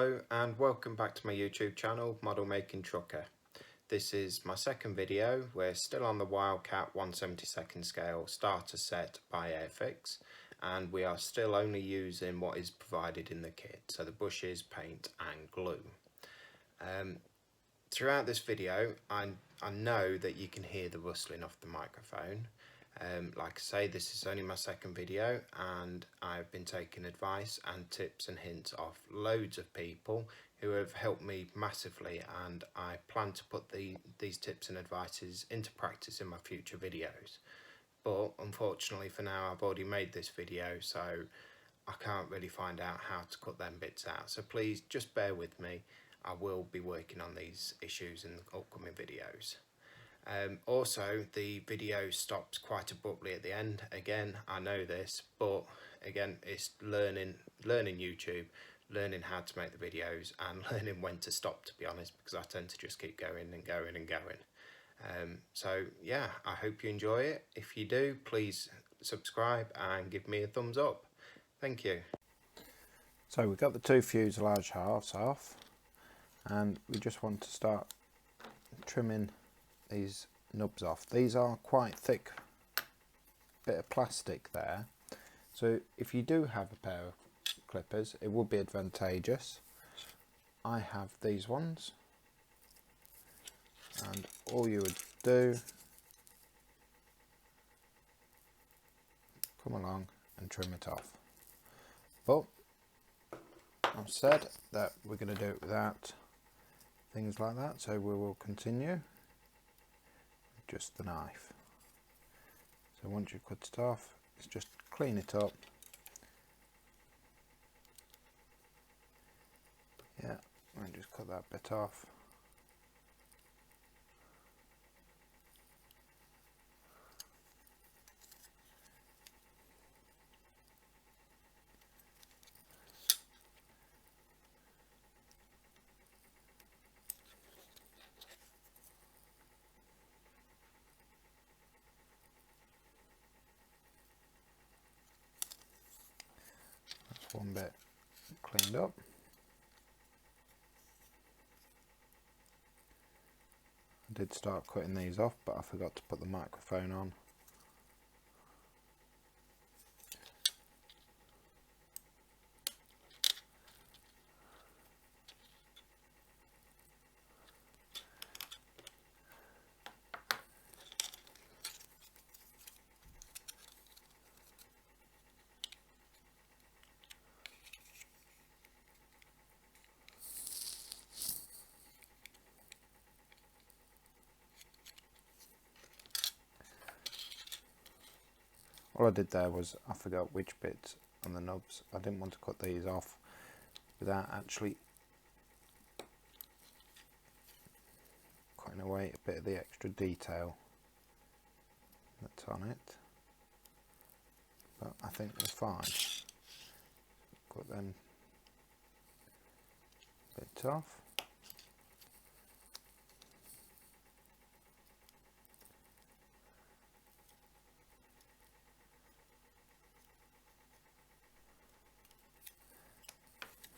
Hello and welcome back to my YouTube channel, Modelmaking Trucker. This is my second video. We're still on the Wildcat 1/72 scale starter set by Airfix, and we are still only using what is provided in the kit, so the bushes, paint and glue. Throughout this video I know that you can hear the rustling off the microphone. Like I say, this is only my second video and I've been taking advice and tips and hints off loads of people who have helped me massively, and I plan to put these tips and advices into practice in my future videos. But unfortunately for now I've already made this video, so I can't really find out how to cut them bits out. So please just bear with me. I will be working on these issues in the upcoming videos. Also, the video stops quite abruptly at the end. Again, I know this, but again, it's learning YouTube, learning how to make the videos and learning when to stop, to be honest, because I tend to just keep going and going and going. So yeah, I hope you enjoy it. If you do, please subscribe and give me a thumbs up. Thank you. So we've got the two fuselage halves off, and we just want to start trimming these nubs off. These are quite thick bit of plastic there, so if you do have a pair of clippers it would be advantageous. I have these ones, and all you would do, come along and trim it off. But I've said that we're going to do it without things like that, so we will continue with just the knife. So once you've cut it off, it's just clean it up. Yeah, and just cut that bit off. One bit cleaned up. I did start cutting these off, but I forgot to put the microphone on. All I did there was I forgot which bits on the nubs. I didn't want to cut these off without actually cutting away a bit of the extra detail that's on it. But I think we're fine. Cut them bits off.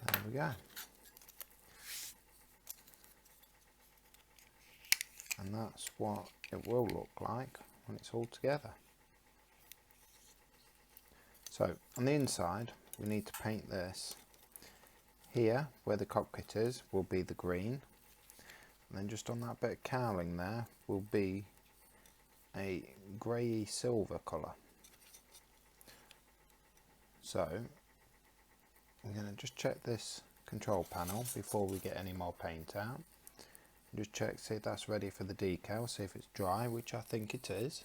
There we go. And that's what it will look like when it's all together. So on the inside we need to paint this. Here where the cockpit is will be the green, and then just on that bit of cowling there will be a grey silver colour. So I'm going to just check this control panel before we get any more paint out. Just check, see if that's ready for the decal, see if it's dry, which I think it is.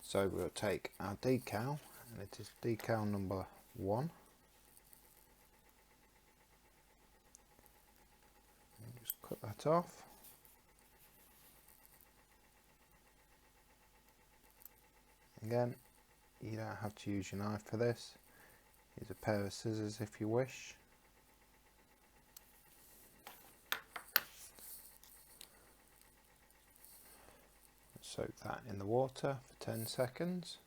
So we'll take our decal, and it is decal number 1. And just cut that off. Again, you don't have to use your knife for this. Use a pair of scissors if you wish. Soak that in the water for 10 seconds.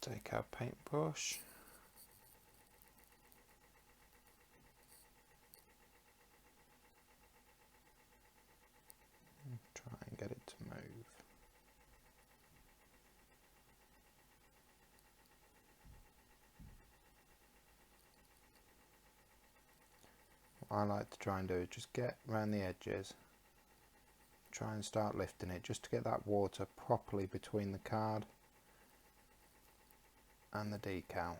Take our paintbrush. Try and get it to move. What I like to try and do is just get around the edges, try and start lifting it just to get that water properly between the card and the decal.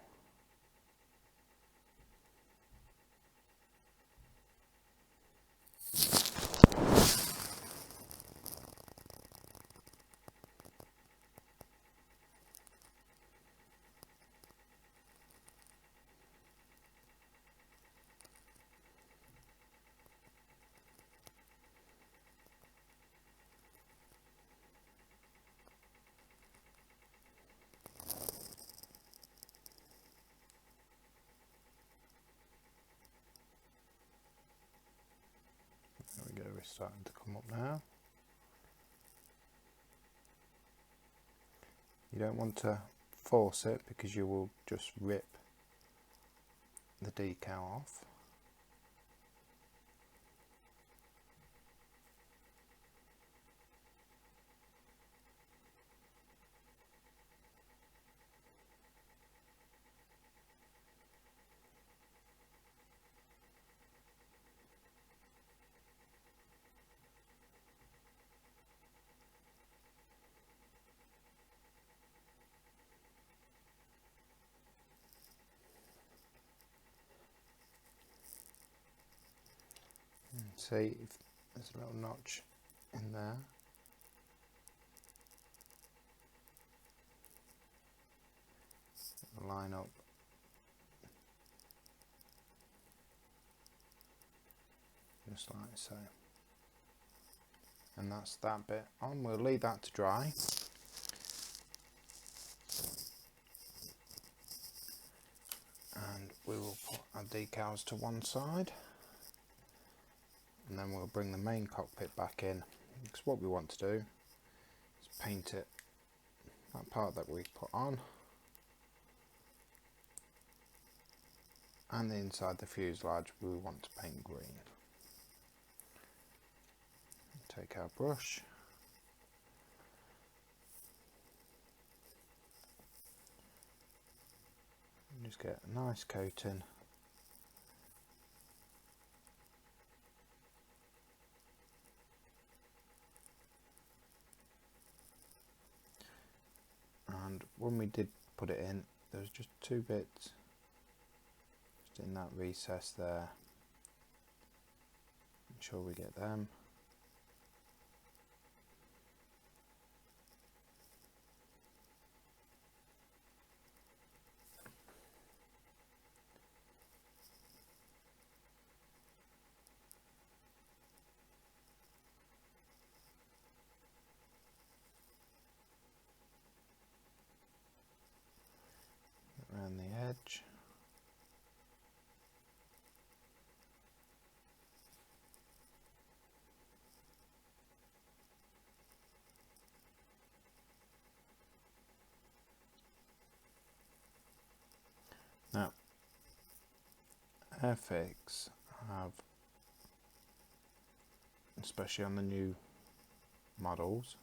There we go, we're starting to come up now. You don't want to force it because you will just rip the decal off. See if there's a little notch in there. Line up just like so, and that's that bit on. We'll leave that to dry. And we will put our decals to one side, and then we'll bring the main cockpit back in, because what we want to do is paint it, that part that we put on, and the inside the fuselage we want to paint green. Take our brush, and just get a nice coating and when we did put it in, there was just two bits just in that recess there. Make sure we get them. Around the edge. Now, Airfix have, especially on the new models,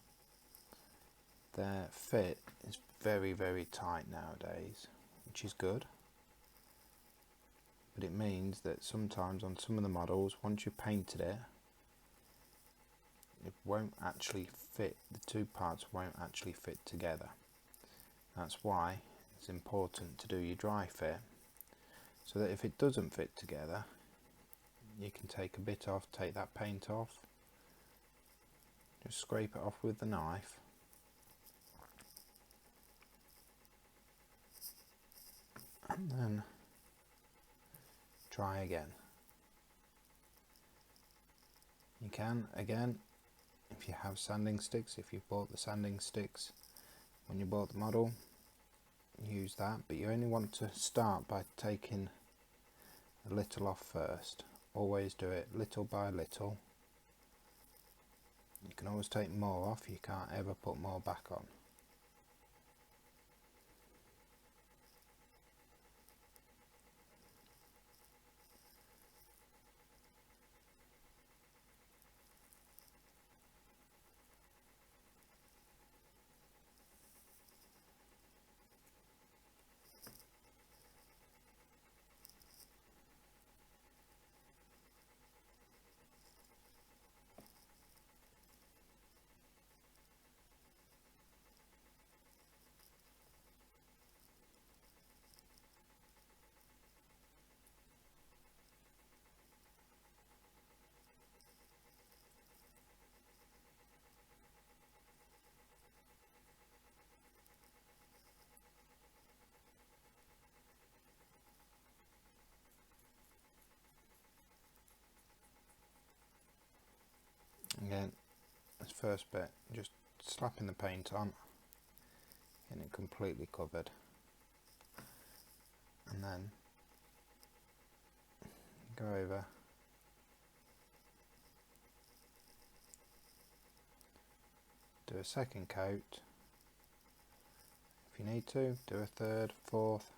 their fit is very, very tight nowadays, which is good. But it means that sometimes on some of the models, once you've painted it, it won't actually fit, the two parts won't actually fit together. That's why it's important to do your dry fit, so that if it doesn't fit together, you can take a bit off, take that paint off, just scrape it off with the knife, and then try again. You can, again, if you have sanding sticks, if you bought the sanding sticks when you bought the model, use that, but you only want to start by taking a little off first. Always do it little by little. You can always take more off, you can't ever put more back on. first bit, just slapping the paint on, getting it completely covered, and then go over, do a second coat. If you need to, do a third, fourth.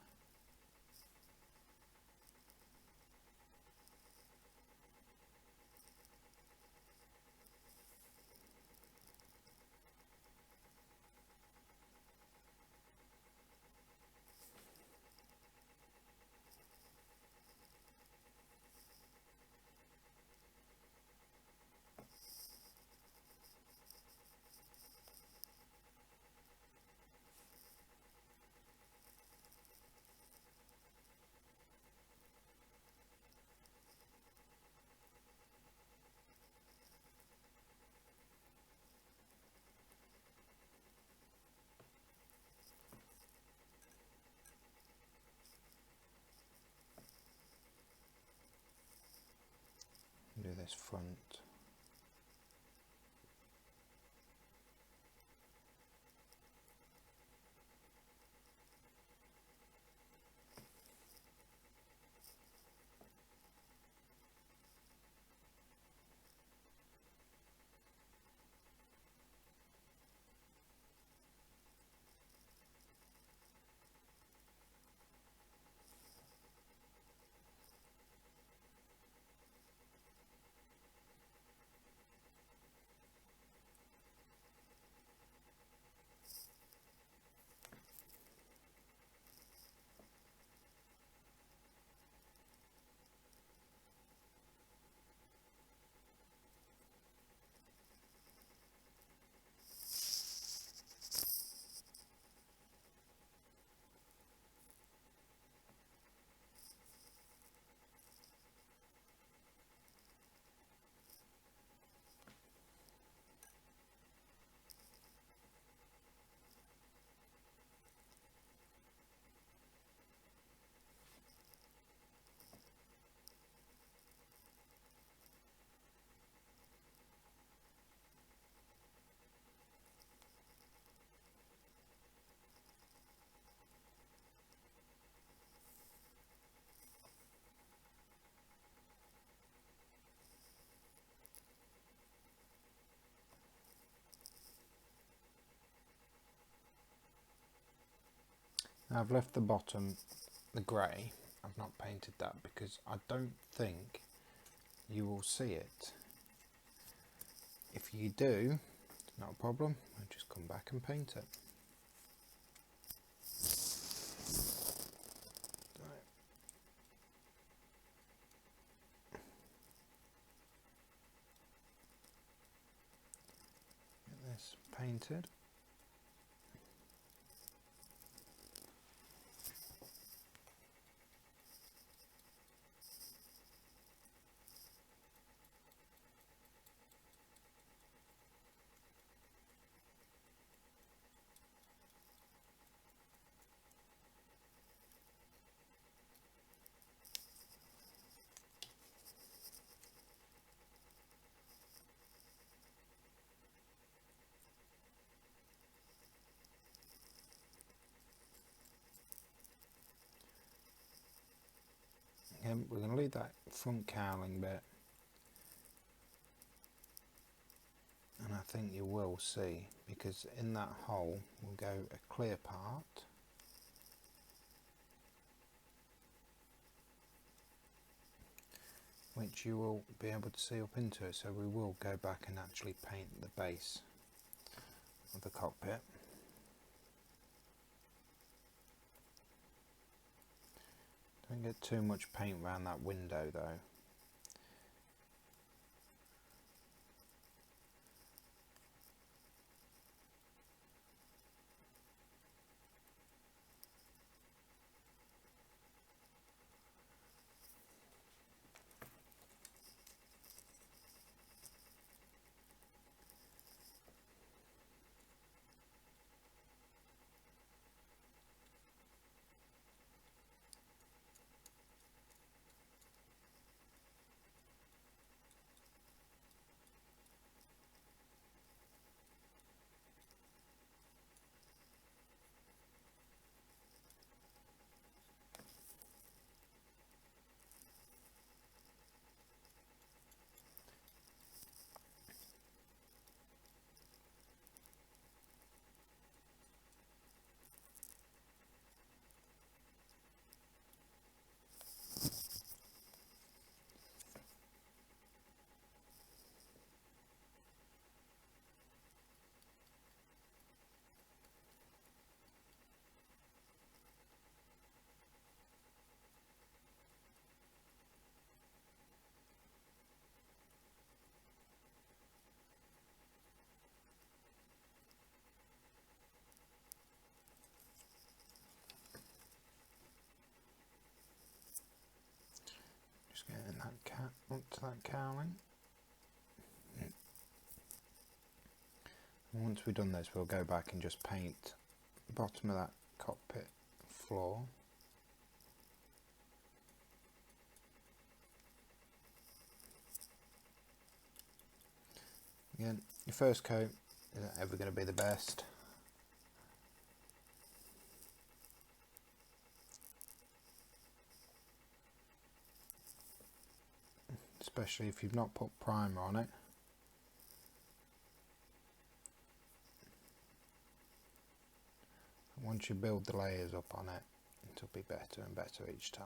Do this front. Now I've left the bottom the grey. I've not painted that because I don't think you will see it. If you do, it's not a problem. I'll just come back and paint it. Get this painted. We're going to leave that front cowling bit, and I think you will see, because in that hole will go a clear part, which you will be able to see up into it. So we will go back and actually paint the base of the cockpit. Don't get too much paint around that window though. bring that cat onto that cowling. And once we've done this, we'll go back and just paint the bottom of that cockpit floor. Again, your first coat isn't ever going to be the best. Especially if you've not put primer on it. Once you build the layers up on it, it'll be better and better each time.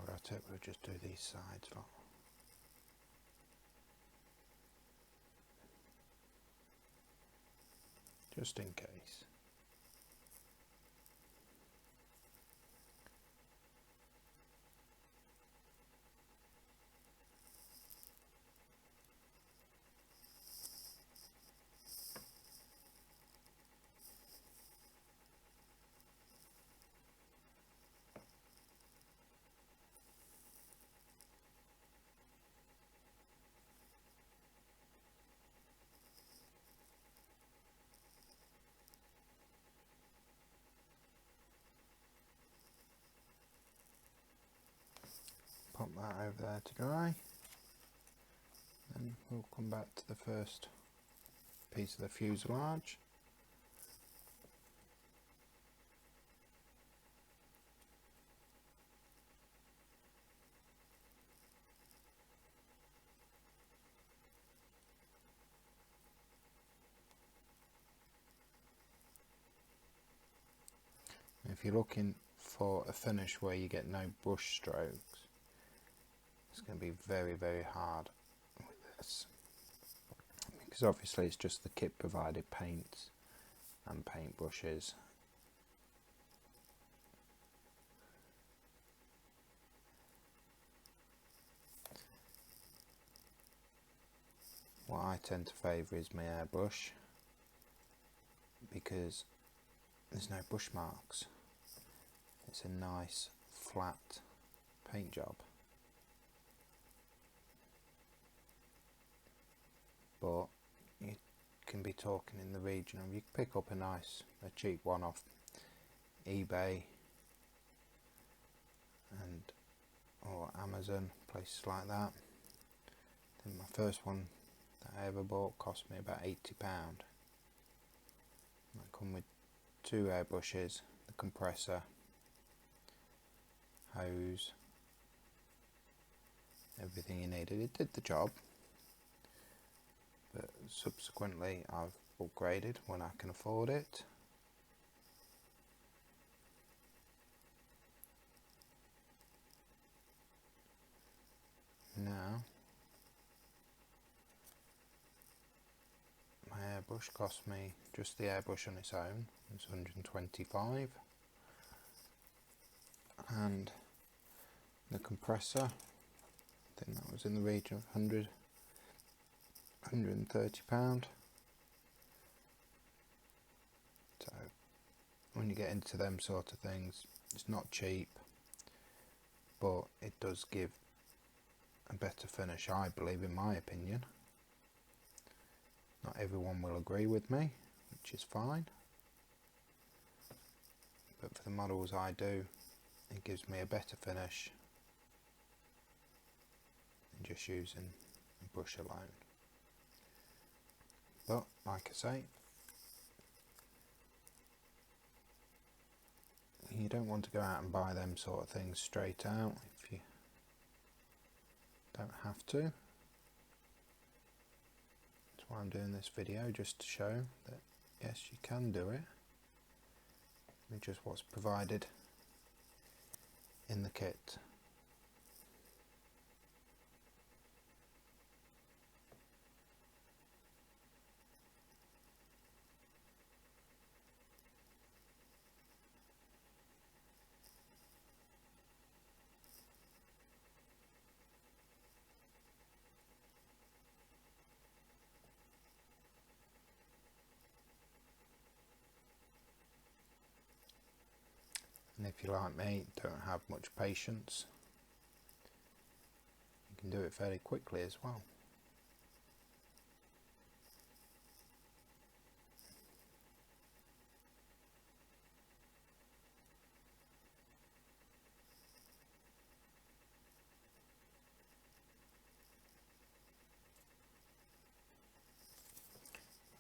I'll tip, we'll just do these sides lot. Just in case. Pop that over there to dry. Then we'll come back to the first piece of the fuselage. If you're looking for a finish where you get no brush strokes, it's going to be very, very hard with this, because obviously it's just the kit provided paints and paint brushes. What I tend to favour is my airbrush, because there's no brush marks. It's a nice flat paint job. But you can be talking in the region of, you can pick up a cheap one off eBay or Amazon, places like that. I think my first one that I ever bought cost me about £80. That come with 2 airbrushes, the compressor, hose, everything you needed. It did the job, but subsequently I've upgraded when I can afford it. Now my airbrush cost me, just the airbrush on its own, it's 125, and the compressor, I think that was in the region of £130. So when you get into them sort of things, it's not cheap, but it does give a better finish, I believe, in my opinion. Not everyone will agree with me, which is fine, but for the models I do, it gives me a better finish than just using a brush alone. But like I say, you don't want to go out and buy them sort of things straight out if you don't have to. That's why I'm doing this video, just to show that yes, you can do it with just what's provided in the kit. And if you're like me, don't have much patience, you can do it fairly quickly as well.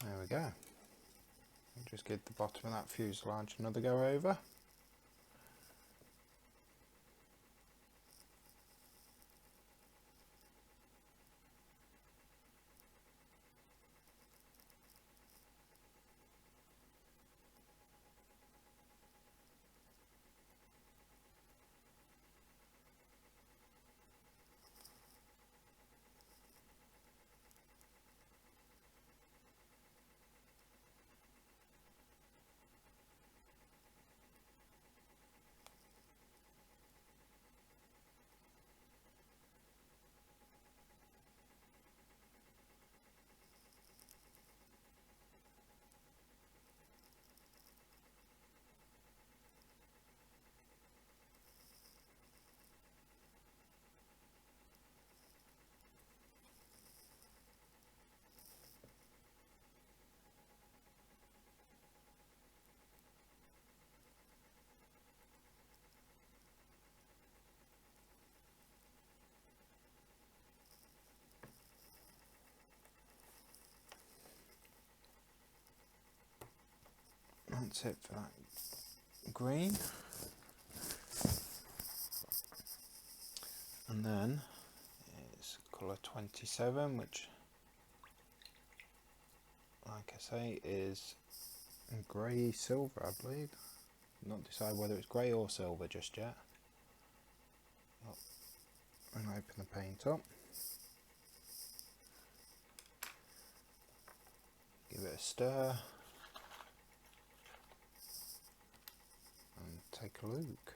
There we go. Just give the bottom of that fuselage another go over. That's it for that green. And then it's colour 27, which, like I say, is grey silver, I believe. Not decided whether it's grey or silver just yet. I'm going to open the paint up. Give it a stir. And take a look.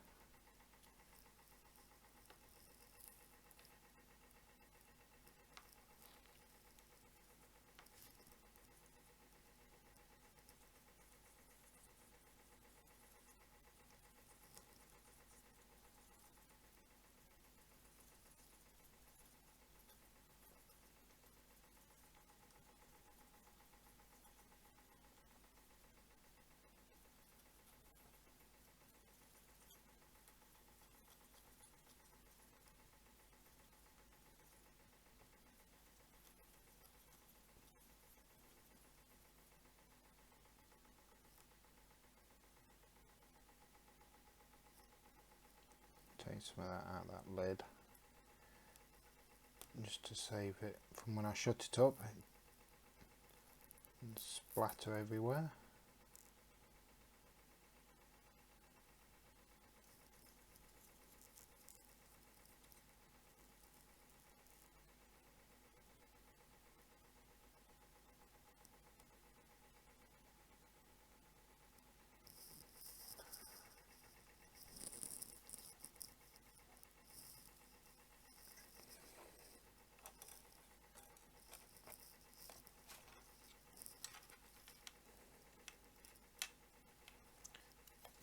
Take some of that out of that lid, just to save it from when I shut it up and splatter everywhere.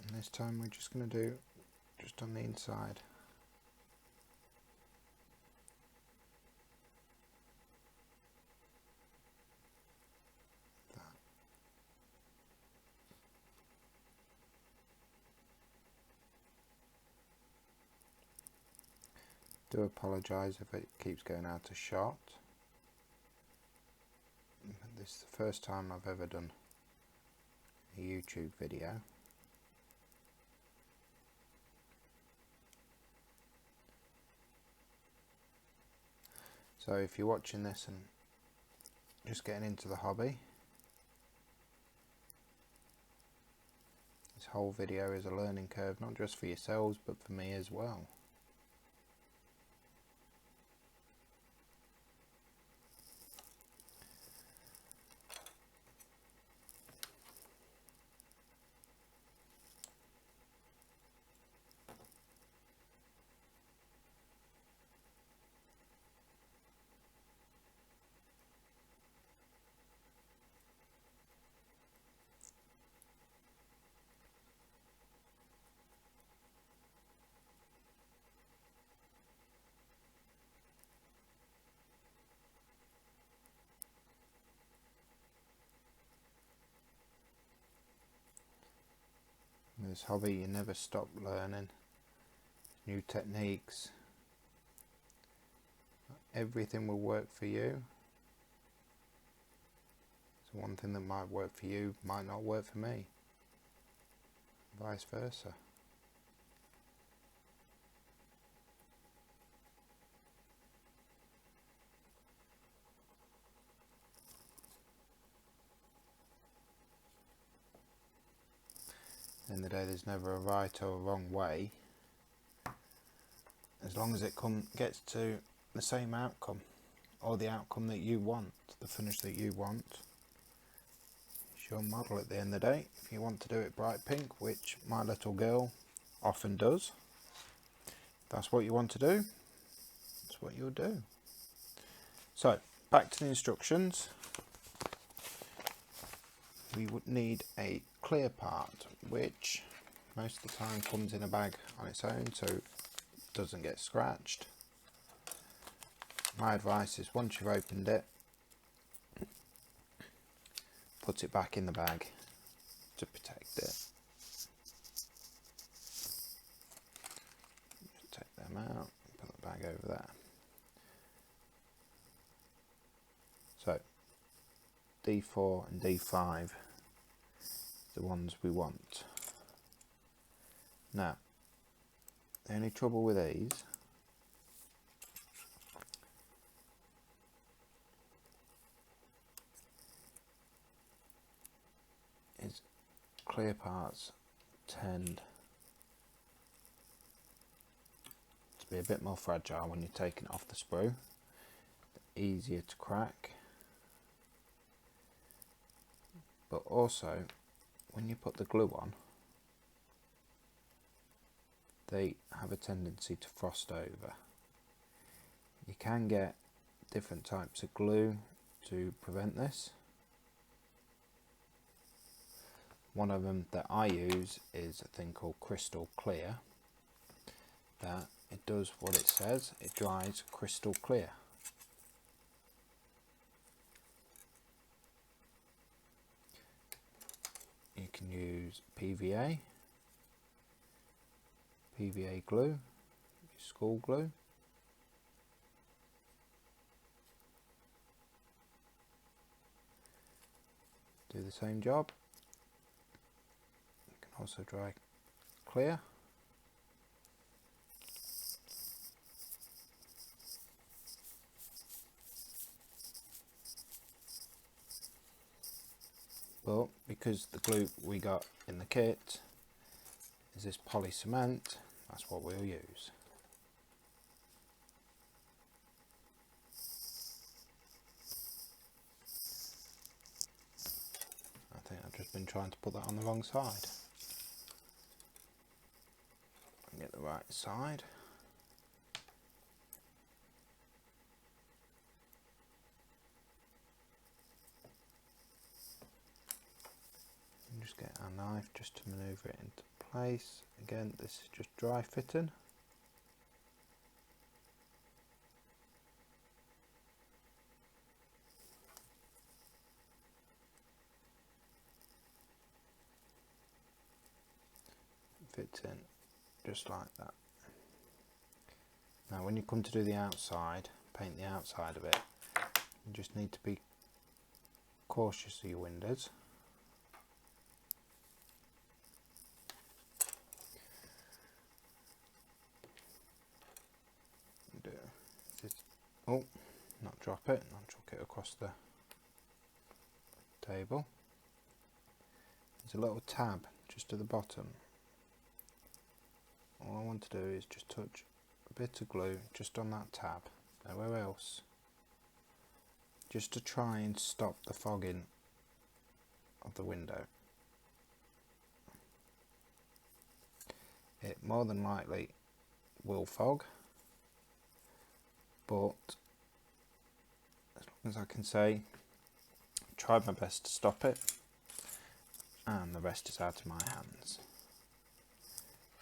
And this time we're just going to do just on the inside. Do apologise if it keeps going out of shot. But this is the first time I've ever done a YouTube video. So if you're watching this and just getting into the hobby, this whole video is a learning curve, not just for yourselves but for me as well. this hobby, you never stop learning new techniques. Everything will work for you. So one thing that might work for you might not work for me, vice versa. At the end of the day, there's never a right or a wrong way, as long as it gets to the same outcome, or the outcome that you want, the finish that you want. It's your model at the end of the day. If you want to do it bright pink, which my little girl often does, if that's what you want to do, that's what you'll do. So back to the instructions. We would need a clear part, which most of the time comes in a bag on its own, so it doesn't get scratched. My advice is, once you've opened it, put it back in the bag to protect it. Just take them out, put the bag over there. So D4 and D5, the ones we want. Now, the only trouble with these is clear parts tend to be a bit more fragile when you're taking it off the sprue. They're easier to crack, but also when you put the glue on, they have a tendency to frost over. You can get different types of glue to prevent this. One of them that I use is a thing called Crystal Clear, that it does what it says, it dries crystal clear. You can use PVA glue, school glue. Do the same job. You can also dry clear. But because the glue we got in the kit is this poly cement, that's what we'll use. I think I've just been trying to put that on the wrong side. Get the right side. And just get our knife just to manoeuvre it into place. Again, this is just dry fitting. Fits in just like that. Now when you come to do the outside, paint the outside of it, you just need to be cautious of your windows. Oh, not drop it, not chuck it across the table. There's a little tab just at the bottom. All I want to do is just touch a bit of glue just on that tab, nowhere else, just to try and stop the fogging of the window. It more than likely will fog, but as long as I can say, tried my best to stop it, and the rest is out of my hands.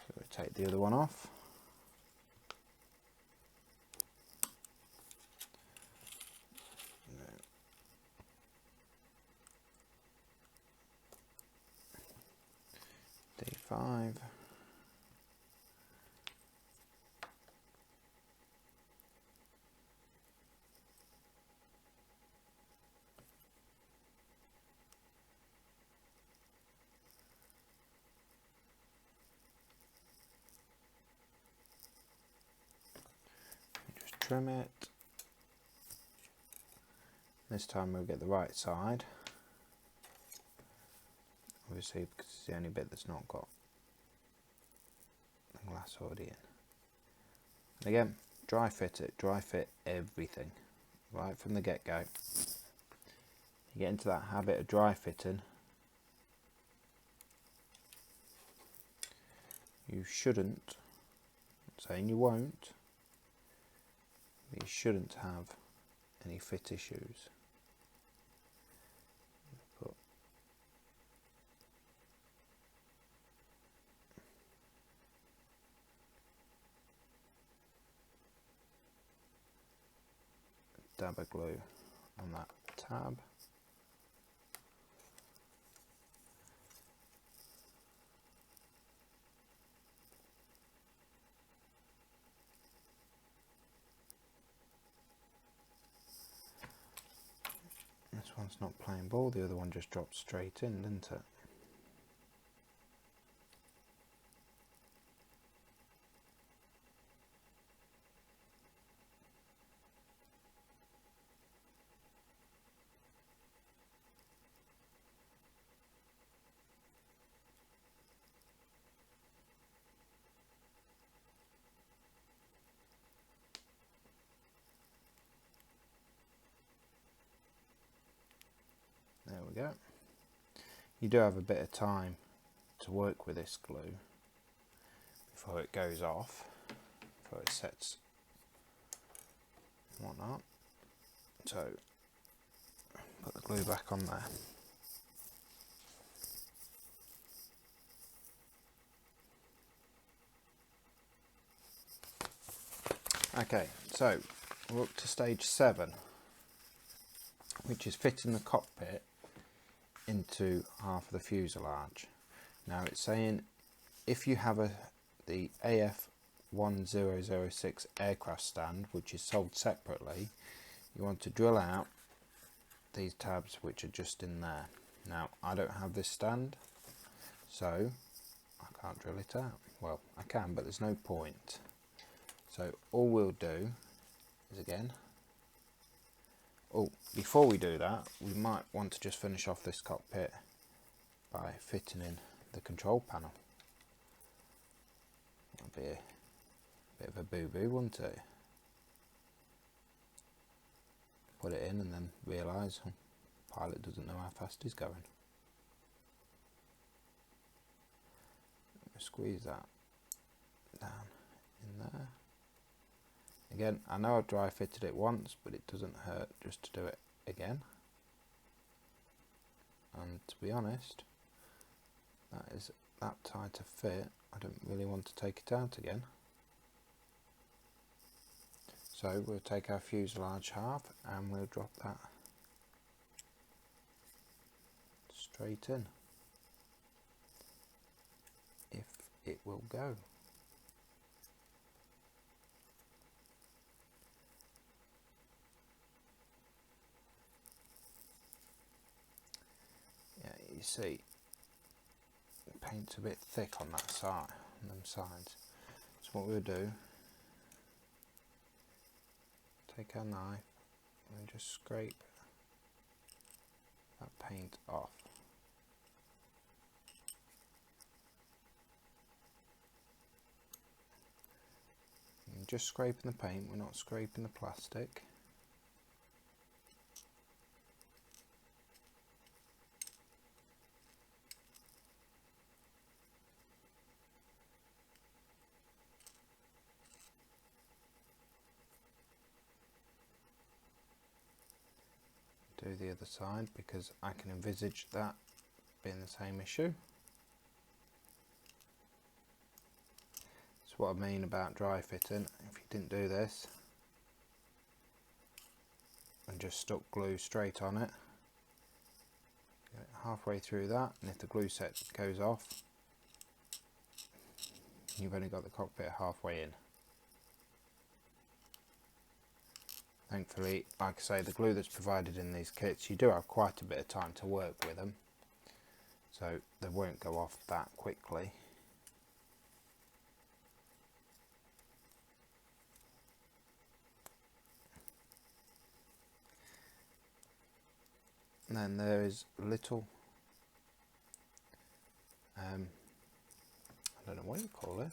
So we take the other one off. 5. Just trim it. This time we'll get the right side. Obviously, because it's the only bit that's not got the glass already in. And again, dry fit it, dry fit everything, right from the get-go. You get into that habit of dry fitting, you shouldn't, I'm saying you won't, but you shouldn't have any fit issues. Put a dab of glue on that tab. This one's not playing ball, the other one just dropped straight in, didn't it? There we go. You do have a bit of time to work with this glue before it goes off, before it sets and whatnot. So put the glue back on there. Okay, so we're up to stage 7, which is fitting the cockpit into half of the fuselage. Now it's saying if you have the AF1006 aircraft stand, which is sold separately, you want to drill out these tabs which are just in there. Now I don't have this stand, so I can't drill it out. Well, I can, but there's no point. So all we'll do is before we do that, we might want to just finish off this cockpit by fitting in the control panel. That'd be a bit of a boo-boo, wouldn't it? Put it in and then realise the pilot doesn't know how fast he's going. Squeeze that down in there. Again, I know I've dry fitted it once, but it doesn't hurt just to do it again. And to be honest, that is that tight to fit, I don't really want to take it out again. So we'll take our fuselage half and we'll drop that straight in, if it will go. You see, the paint's a bit thick on that side, on them sides. So what we'll do, take our knife and just scrape that paint off. And just scraping the paint, we're not scraping the plastic. Do the other side because I can envisage that being the same issue. That's what I mean about dry fitting. If you didn't do this and just stuck glue straight on it, get it halfway through that, and if the glue set goes off, you've only got the cockpit halfway in. Thankfully, like I say, the glue that's provided in these kits, you do have quite a bit of time to work with them, so they won't go off that quickly. And then there is a little, I don't know what you call it,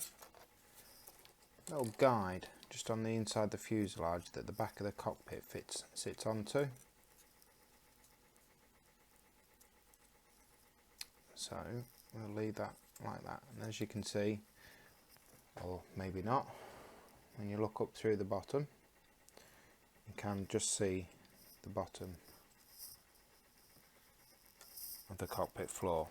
little guide just on the inside the fuselage that the back of the cockpit sits onto. So we'll leave that like that, and as you can see, or maybe not, when you look up through the bottom, you can just see the bottom of the cockpit floor.